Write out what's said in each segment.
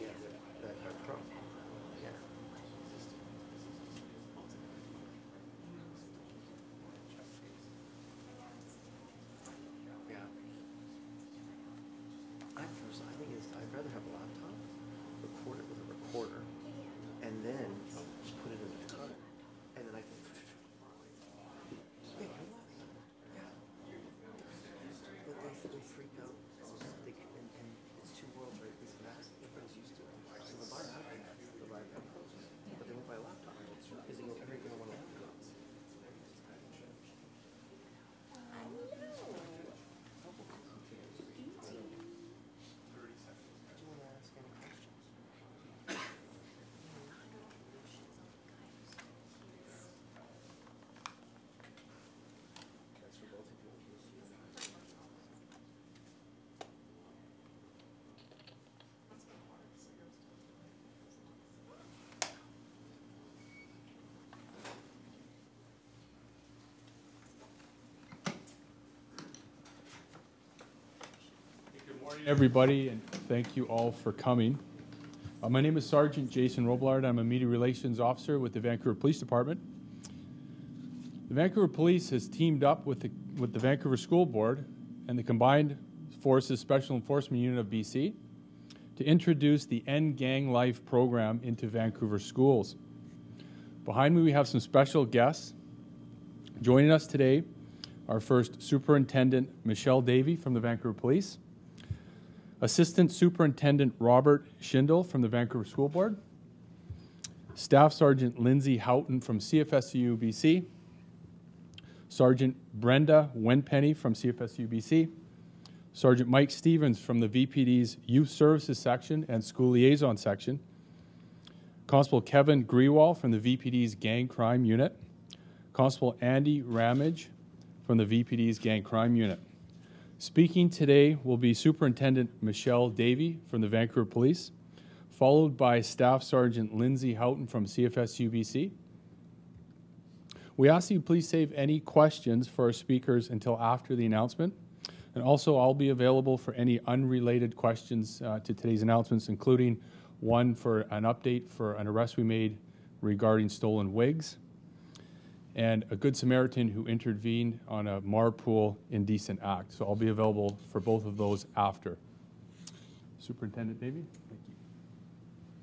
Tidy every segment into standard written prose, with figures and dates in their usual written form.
yeah, the Pro. Yeah. Yeah. I think I'd rather have a laptop, record it with a recorder, and then just put it in the car, and then I can. Yeah, yeah. But they freak out. And it's two worlds, right? This and that. Everybody's used to it. So they'll buy an iPad, they'll buy a Pro, but they won't buy a laptop because everybody's gonna want a laptop. Good morning, everybody, and thank you all for coming. My name is Sergeant Jason Roblard. I'm a Media Relations Officer with the Vancouver Police Department. The Vancouver Police has teamed up with the Vancouver School Board and the Combined Forces Special Enforcement Unit of BC to introduce the End Gang Life program into Vancouver schools. Behind me, we have some special guests. Joining us today, our first Superintendent Michelle Davey from the Vancouver Police, Assistant Superintendent Robert Schindel from the Vancouver School Board, Staff Sergeant Lindsay Houghton from CFSU BC, Sergeant Brenda Wenpenny from CFSU BC, Sergeant Mike Stevens from the VPD's Youth Services Section and School Liaison Section, Constable Kevin Grewal from the VPD's Gang Crime Unit, Constable Andy Ramage from the VPD's Gang Crime Unit. Speaking today will be Superintendent Michelle Davey from the Vancouver Police, followed by Staff Sergeant Lindsay Houghton from CFSU BC. We ask you please save any questions for our speakers until after the announcement. And also, I'll be available for any unrelated questions to today's announcements, including one for an update for an arrest we made regarding stolen wigs, and a Good Samaritan who intervened on a Marpool indecent act. So I'll be available for both of those after. Superintendent Davey, thank you.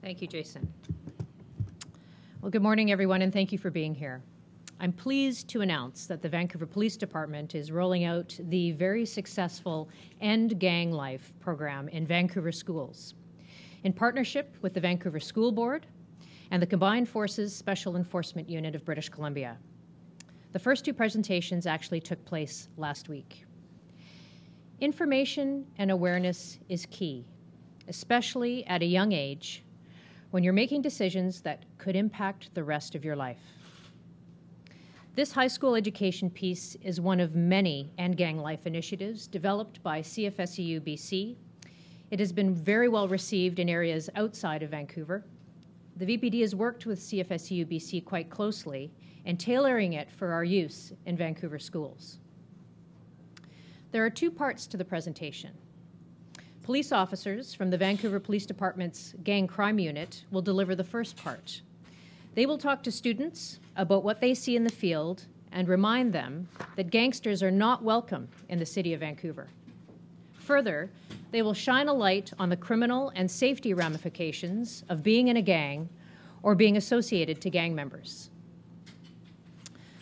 Thank you, Jason. Well, good morning, everyone, and thank you for being here. I'm pleased to announce that the Vancouver Police Department is rolling out the very successful End Gang Life program in Vancouver schools, in partnership with the Vancouver School Board and the Combined Forces Special Enforcement Unit of British Columbia. The first two presentations actually took place last week. Information and awareness is key, especially at a young age when you're making decisions that could impact the rest of your life. This high school education piece is one of many End Gang Life initiatives developed by CFSU BC. It has been very well received in areas outside of Vancouver. The VPD has worked with CFSU BC quite closely and tailoring it for our use in Vancouver schools. There are two parts to the presentation. Police officers from the Vancouver Police Department's Gang Crime Unit will deliver the first part. They will talk to students about what they see in the field and remind them that gangsters are not welcome in the city of Vancouver. Further, they will shine a light on the criminal and safety ramifications of being in a gang or being associated to gang members.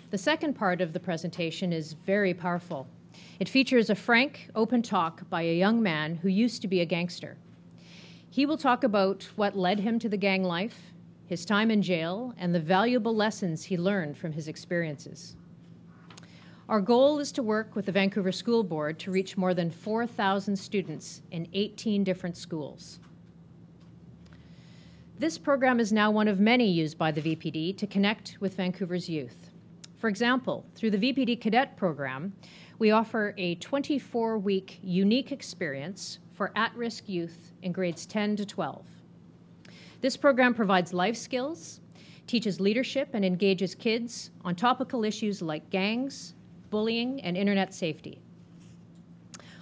The second part of the presentation is very powerful. It features a frank, open talk by a young man who used to be a gangster. He will talk about what led him to the gang life, his time in jail, and the valuable lessons he learned from his experiences. Our goal is to work with the Vancouver School Board to reach more than 4,000 students in 18 different schools. This program is now one of many used by the VPD to connect with Vancouver's youth. For example, through the VPD Cadet program, we offer a 24-week unique experience for at-risk youth in grades 10 to 12. This program provides life skills, teaches leadership, and engages kids on topical issues like gangs, bullying, and internet safety.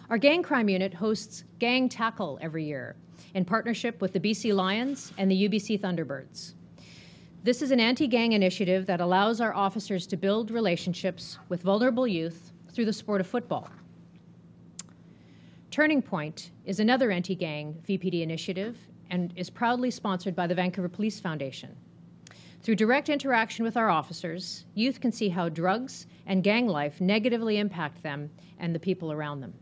Our gang crime unit hosts Gang Tackle every year, in partnership with the BC Lions and the UBC Thunderbirds. This is an anti-gang initiative that allows our officers to build relationships with vulnerable youth through the sport of football. Turning Point is another anti-gang VPD initiative and is proudly sponsored by the Vancouver Police Foundation. Through direct interaction with our officers, youth can see how drugs and gang life negatively impact them and the people around them.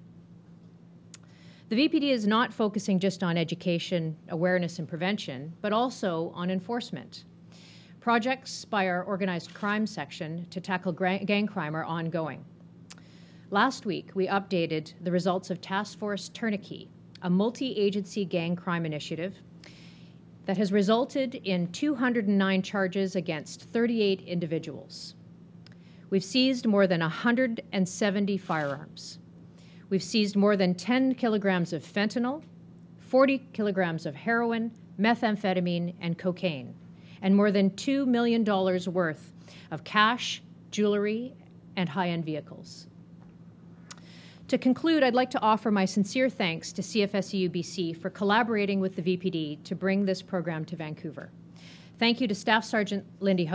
The VPD is not focusing just on education, awareness, and prevention, but also on enforcement. Projects by our organized crime section to tackle gang crime are ongoing. Last week, we updated the results of Task Force Tourniquet, a multi-agency gang crime initiative that has resulted in 209 charges against 38 individuals. We've seized more than 170 firearms. We've seized more than 10 kilograms of fentanyl, 40 kilograms of heroin, methamphetamine, and cocaine, and more than $2 million worth of cash, jewelry, and high-end vehicles. To conclude, I'd like to offer my sincere thanks to CFSU BC for collaborating with the VPD to bring this program to Vancouver. Thank you to Staff Sergeant Lindsay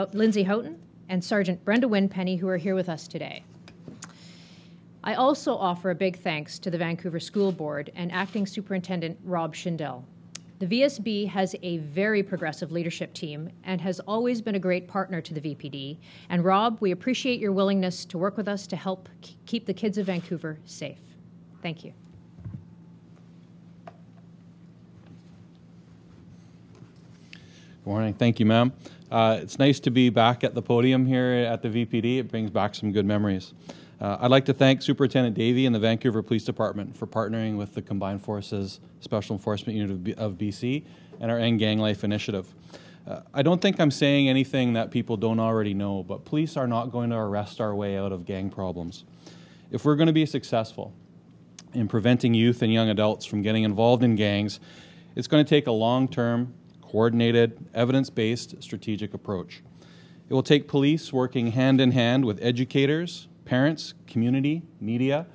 Houghton and Sergeant Brenda Winpenny, who are here with us today. I also offer a big thanks to the Vancouver School Board and Acting Superintendent Rob Schindel. The VSB has a very progressive leadership team and has always been a great partner to the VPD. And Rob, we appreciate your willingness to work with us to help keep the kids of Vancouver safe. Thank you. Good morning. Thank you, ma'am. It's nice to be back at the podium here at the VPD. It brings back some good memories. I'd like to thank Superintendent Davey and the Vancouver Police Department for partnering with the Combined Forces Special Enforcement Unit of BC and our End Gang Life initiative. I don't think I'm saying anything that people don't already know, but police are not going to arrest our way out of gang problems. If we're going to be successful in preventing youth and young adults from getting involved in gangs, it's going to take a long-term, coordinated, evidence-based strategic approach. It will take police working hand in hand with educators, parents, community, media,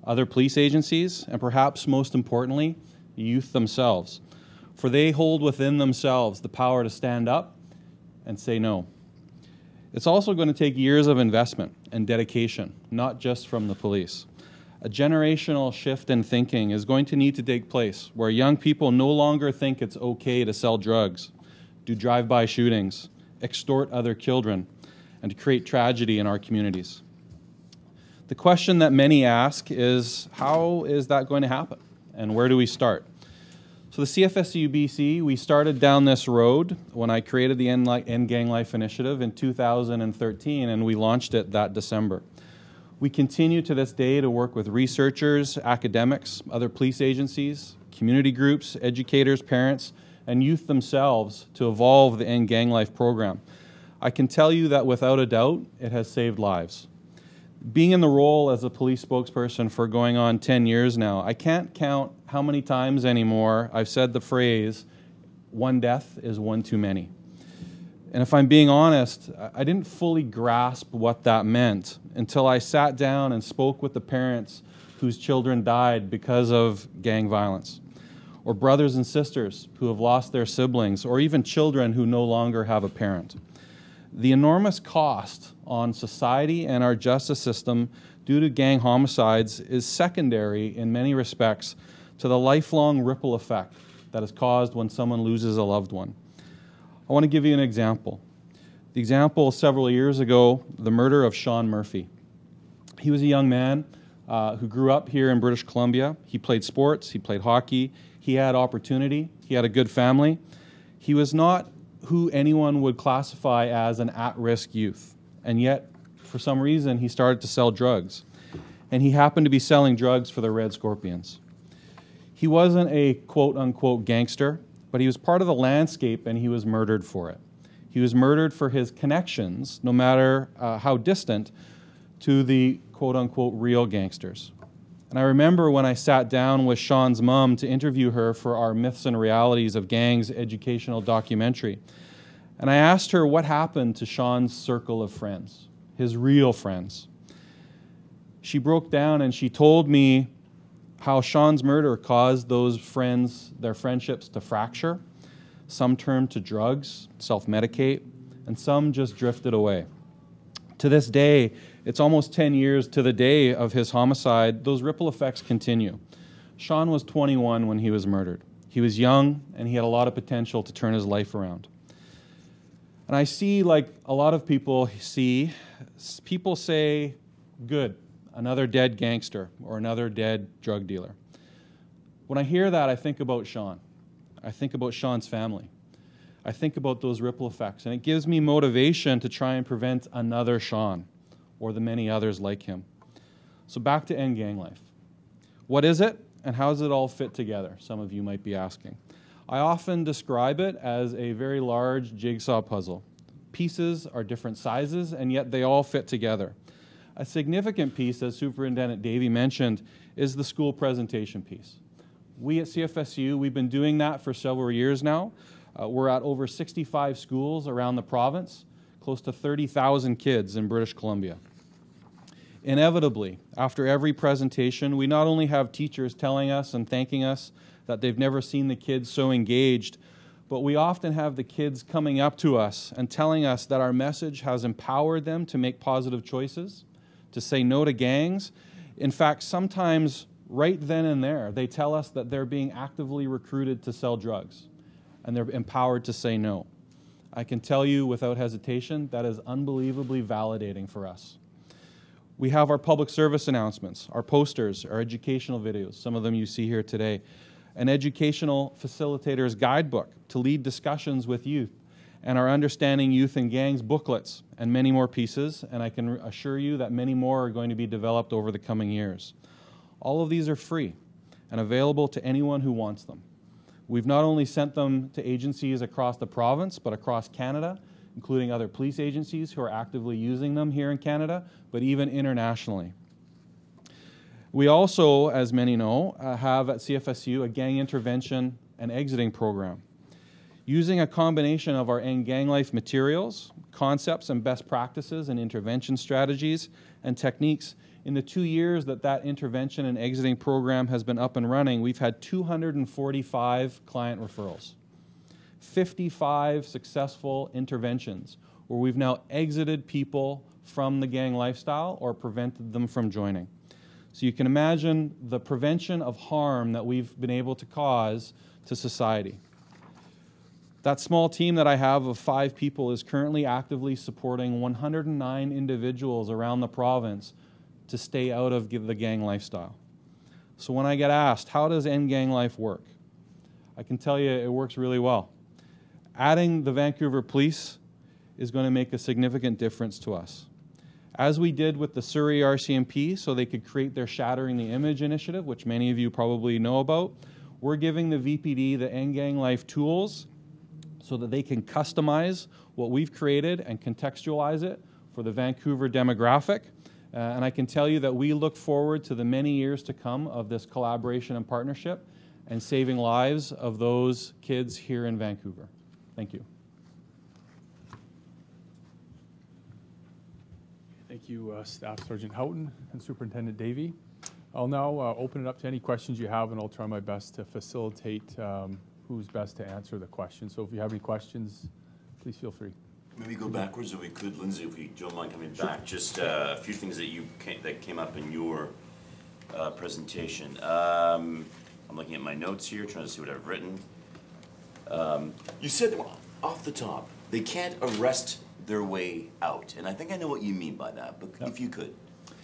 other police agencies, and perhaps most importantly, the youth themselves. For they hold within themselves the power to stand up and say no. It's also going to take years of investment and dedication, not just from the police. A generational shift in thinking is going to need to take place where young people no longer think it's okay to sell drugs, do drive-by shootings, extort other children, and to create tragedy in our communities. The question that many ask is, how is that going to happen? And where do we start? So the CFSU BC, we started down this road when I created the End Gang Life Initiative in 2013, and we launched it that December. We continue to this day to work with researchers, academics, other police agencies, community groups, educators, parents, and youth themselves to evolve the End Gang Life program. I can tell you that without a doubt, it has saved lives. Being in the role as a police spokesperson for going on 10 years now, I can't count how many times anymore I've said the phrase, one death is one too many. And if I'm being honest, I didn't fully grasp what that meant until I sat down and spoke with the parents whose children died because of gang violence, or brothers and sisters who have lost their siblings, or even children who no longer have a parent. The enormous cost on society and our justice system due to gang homicides is secondary in many respects to the lifelong ripple effect that is caused when someone loses a loved one. I want to give you an example. The example several years ago, the murder of Sean Murphy. He was a young man who grew up here in British Columbia. He played sports, he played hockey, he had opportunity, he had a good family. He was not who anyone would classify as an at-risk youth. And yet, for some reason, he started to sell drugs. And he happened to be selling drugs for the Red Scorpions. He wasn't a quote-unquote gangster, but he was part of the landscape and he was murdered for it. He was murdered for his connections, no matter how distant, to the quote-unquote real gangsters. And I remember when I sat down with Sean's mom to interview her for our Myths and Realities of Gangs educational documentary. And I asked her what happened to Sean's circle of friends, his real friends. She broke down and she told me how Sean's murder caused those friends, their friendships to fracture. Some turned to drugs, self-medicate, and some just drifted away. To this day, it's almost 10 years to the day of his homicide, those ripple effects continue. Sean was 21 when he was murdered. He was young, and he had a lot of potential to turn his life around. And I see, like a lot of people see, people say, good, another dead gangster or another dead drug dealer. When I hear that, I think about Sean. I think about Sean's family. I think about those ripple effects, and it gives me motivation to try and prevent another Sean or the many others like him. So back to End Gang Life. What is it, and how does it all fit together? Some of you might be asking. I often describe it as a very large jigsaw puzzle. Pieces are different sizes, and yet they all fit together. A significant piece, as Superintendent Davey mentioned, is the school presentation piece. We at CFSU, we've been doing that for several years now. We're at over 65 schools around the province, close to 30,000 kids in British Columbia. Inevitably, after every presentation, we not only have teachers telling us and thanking us that they've never seen the kids so engaged, but we often have the kids coming up to us and telling us that our message has empowered them to make positive choices, to say no to gangs. In fact, sometimes right then and there, they tell us that they're being actively recruited to sell drugs, and they're empowered to say no. I can tell you without hesitation, that is unbelievably validating for us. We have our public service announcements, our posters, our educational videos, some of them you see here today, an educational facilitator's guidebook to lead discussions with youth, and our Understanding Youth and Gangs booklets, and many more pieces, and I can assure you that many more are going to be developed over the coming years. All of these are free and available to anyone who wants them. We've not only sent them to agencies across the province, but across Canada, including other police agencies who are actively using them here in Canada, but even internationally. We also, as many know, have at CFSU a gang intervention and exiting program. Using a combination of our End Gang Life materials, concepts and best practices and intervention strategies and techniques, in the 2 years that that intervention and exiting program has been up and running, we've had 245 client referrals. 55 successful interventions where we've now exited people from the gang lifestyle or prevented them from joining. So you can imagine the prevention of harm that we've been able to cause to society. That small team that I have of 5 people is currently actively supporting 109 individuals around the province to stay out of the gang lifestyle. So when I get asked, how does End Gang Life work? I can tell you it works really well. Adding the Vancouver Police is going to make a significant difference to us. As we did with the Surrey RCMP, so they could create their Shattering the Image initiative, which many of you probably know about, we're giving the VPD the End Gang Life tools so that they can customize what we've created and contextualize it for the Vancouver demographic. And I can tell you that we look forward to the many years to come of this collaboration and partnership and saving lives of those kids here in Vancouver. Thank you. Thank you, Staff Sergeant Houghton and Superintendent Davey. I'll now open it up to any questions you have, and I'll try my best to facilitate who's best to answer the question. So if you have any questions, please feel free. Maybe go backwards if we could, Lindsay, if you don't mind coming back. Just a few things that came up in your presentation. I'm looking at my notes here, trying to see what I've written. You said off the top, they can't arrest their way out. And I think I know what you mean by that, but if you could,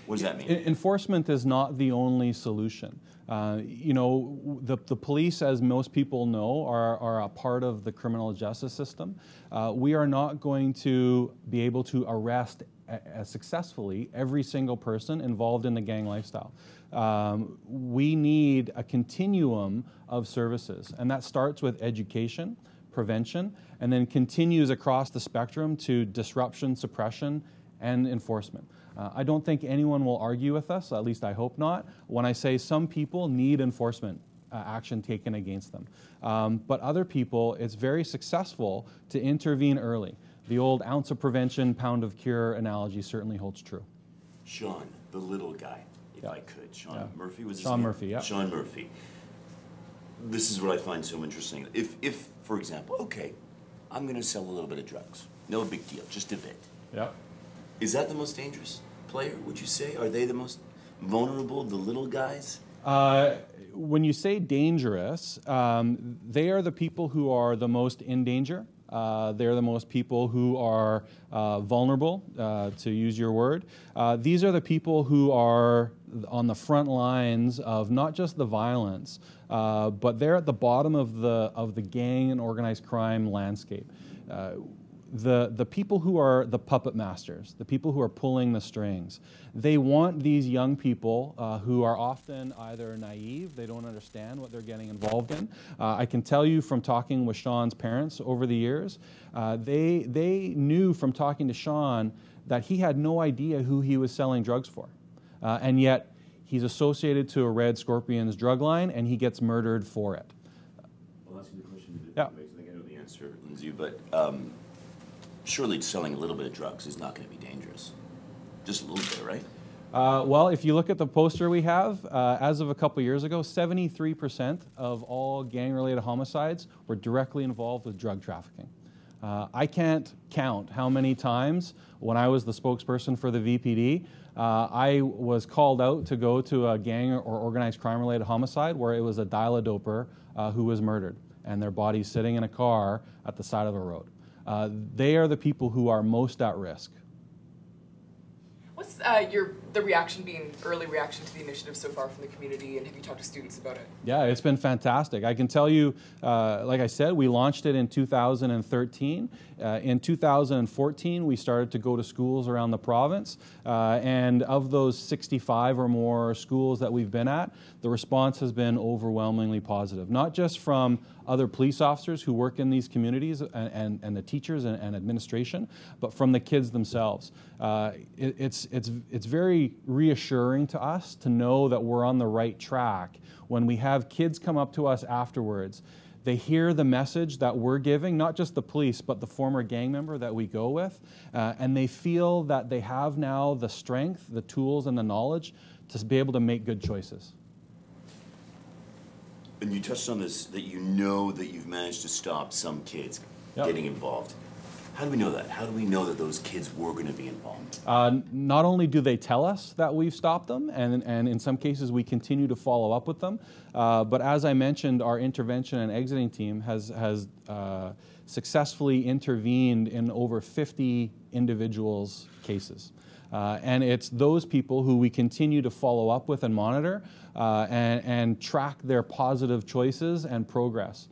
what does that mean? Enforcement is not the only solution. You know, the police, as most people know, are a part of the criminal justice system. We are not going to be able to arrest successfully every single person involved in the gang lifestyle. We need a continuum of services, and that starts with education, prevention, and then continues across the spectrum to disruption, suppression, and enforcement. I don't think anyone will argue with us, at least I hope not, when I say some people need enforcement action taken against them. But other people, it's very successful to intervene early. The old ounce of prevention, pound of cure analogy certainly holds true. Sean, the little guy, if I could. Sean Murphy was his Sean name? Murphy, yeah. Sean Murphy. This is what I find so interesting. If for example, okay, I'm going to sell a little bit of drugs. No big deal, just a bit. Yeah. Is that the most dangerous player, would you say? Are they the most vulnerable, the little guys? When you say dangerous, they are the people who are the most in danger. They're the most people who are vulnerable, to use your word. These are the people who are on the front lines of not just the violence, but they're at the bottom of the gang and organized crime landscape. The people who are the puppet masters, the people who are pulling the strings, they want these young people who are often either naive, they don't understand what they're getting involved in. I can tell you from talking with Sean's parents over the years, they knew from talking to Sean that he had no idea who he was selling drugs for. And yet he's associated to a Red Scorpions drug line and he gets murdered for it. I'll ask you the question. Yeah. I think I know the answer, Lindsay, but surely selling a little bit of drugs is not going to be dangerous. Just a little bit, right? Well, if you look at the poster we have, as of a couple years ago, 73% of all gang-related homicides were directly involved with drug trafficking. I can't count how many times when I was the spokesperson for the VPD, I was called out to go to a gang or organized crime-related homicide where it was a dial-a-doper who was murdered and their bodies sitting in a car at the side of a road. They are the people who are most at risk. What's the reaction been, early reaction to the initiative so far from the community, and have you talked to students about it? Yeah, it's been fantastic. I can tell you, like I said, we launched it in 2013. In 2014, we started to go to schools around the province, and of those 65 or more schools that we've been at, the response has been overwhelmingly positive, not just from other police officers who work in these communities and the teachers and administration, but from the kids themselves. It's very reassuring to us to know that we're on the right track when we have kids come up to us afterwards. They hear the message that we're giving, not just the police, but the former gang member that we go with, and they feel that they have now the strength, the tools, and the knowledge to be able to make good choices. And you touched on this, that you know that you've managed to stop some kids getting involved. How do we know that? How do we know that those kids were going to be involved? Not only do they tell us that we've stopped them, and in some cases we continue to follow up with them, but as I mentioned, our intervention and exiting team has successfully intervened in over 50 individuals' cases. And it's those people who we continue to follow up with and monitor and track their positive choices and progress.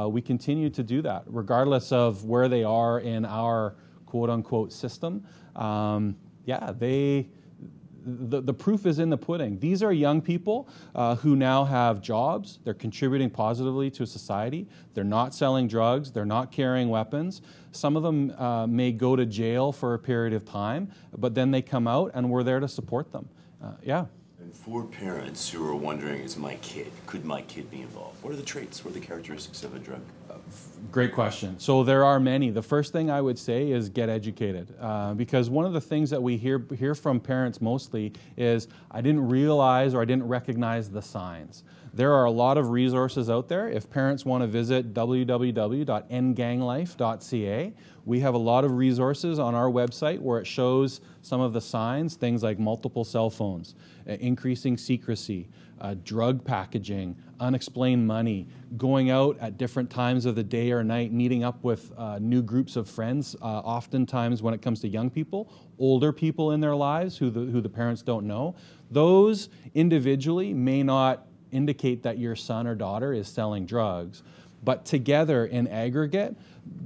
We continue to do that, regardless of where they are in our quote-unquote system. Yeah, the proof is in the pudding. These are young people who now have jobs. They're contributing positively to society. They're not selling drugs. They're not carrying weapons. Some of them may go to jail for a period of time, but then they come out and we're there to support them. Yeah. And for parents who are wondering, could my kid be involved? What are the traits, what are the characteristics of a drug? Great question. So there are many. The first thing I would say is get educated, because one of the things that we hear from parents mostly is, I didn't realize or I didn't recognize the signs. There are a lot of resources out there. If parents want to visit www.endganglife.ca, we have a lot of resources on our website where it shows some of the signs, things like multiple cell phones, increasing secrecy, drug packaging, unexplained money, going out at different times of the day or night, meeting up with new groups of friends, oftentimes when it comes to young people, older people in their lives who the parents don't know. Those individually may not indicate that your son or daughter is selling drugs, but together in aggregate,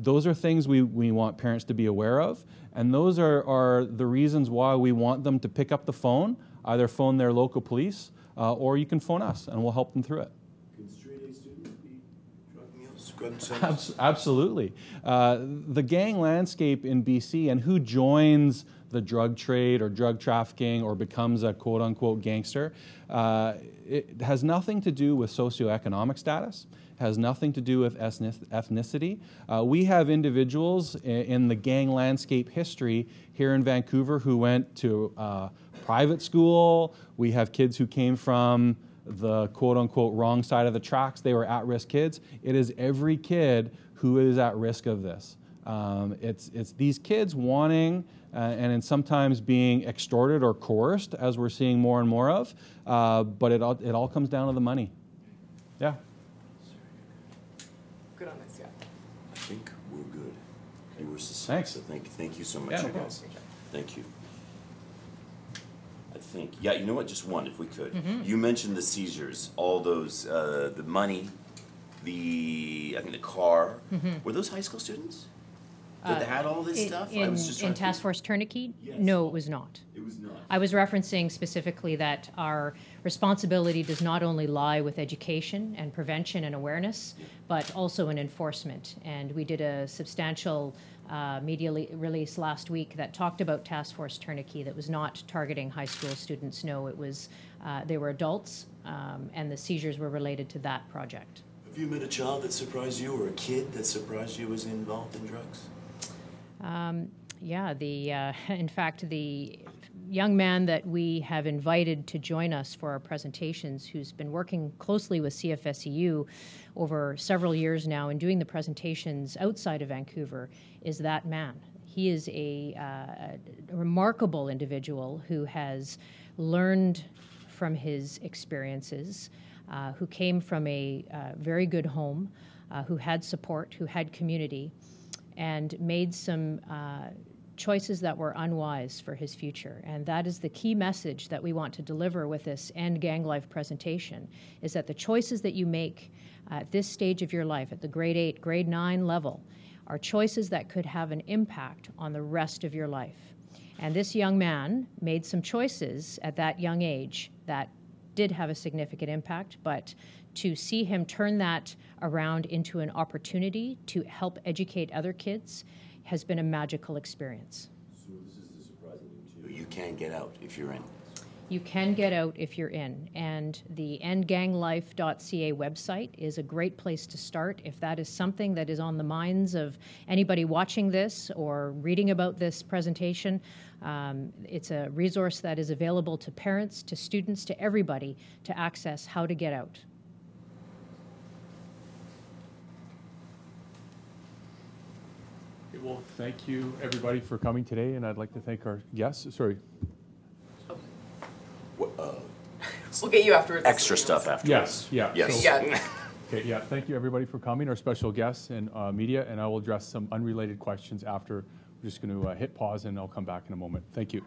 those are things we want parents to be aware of, and those are the reasons why we want them to pick up the phone, either phone their local police, or you can phone us and we'll help them through it. Can straight-A students be drug mules, drug sellers? Absolutely. The gang landscape in BC and who joins the drug trade or drug trafficking or becomes a quote-unquote gangster, it has nothing to do with socioeconomic status, has nothing to do with ethnicity. We have individuals in the gang landscape history here in Vancouver who went to private school. We have kids who came from the quote-unquote wrong side of the tracks. They were at-risk kids. It is every kid who is at risk of this. It's these kids wanting and in sometimes being extorted or coerced, as we're seeing more and more of, but it all comes down to the money. Yeah. Good on this, yeah. I think we're good. You were succinct, Thanks. so thank you so much, Yeah, you no guys. Thank you. I think, yeah, you know what, just one, if we could. You mentioned the seizures, all those, the money, I think the car. Were those high school students? That had all this stuff? I was just trying In to Task Force Tourniquet? No, it was not. It was not. I was referencing specifically that our responsibility does not only lie with education and prevention and awareness, but also in enforcement. And we did a substantial media release last week that talked about Task Force Tourniquet that was not targeting high school students. No, it was, they were adults, and the seizures were related to that project. Have you met a child that surprised you or a kid that surprised you was involved in drugs? Yeah, in fact, the young man that we have invited to join us for our presentations, who's been working closely with CFSEU over several years now and doing the presentations outside of Vancouver, is that man. He is a remarkable individual who has learned from his experiences, who came from a very good home, who had support, who had community, and made some choices that were unwise for his future. And that is the key message that we want to deliver with this End Gang Life presentation, is that the choices that you make at this stage of your life, at the grade 8, grade 9 level, are choices that could have an impact on the rest of your life. And this young man made some choices at that young age that did have a significant impact, but to see him turn that around into an opportunity to help educate other kids has been a magical experience. So this is the surprising thing too. You can get out if you're in. You can get out if you're in, and the endganglife.ca website is a great place to start if that is something that is on the minds of anybody watching this or reading about this presentation. It's a resource that is available to parents, to students, to everybody to access how to get out. Well, thank you, everybody, for coming today, and I'd like to thank our guests. Sorry. We'll get you afterwards. Extra stuff afterwards. Yes, yeah. Yes. So, Yeah. okay, yeah, thank you, everybody, for coming, our special guests and media, and I will address some unrelated questions after. We're just going to hit pause, and I'll come back in a moment. Thank you.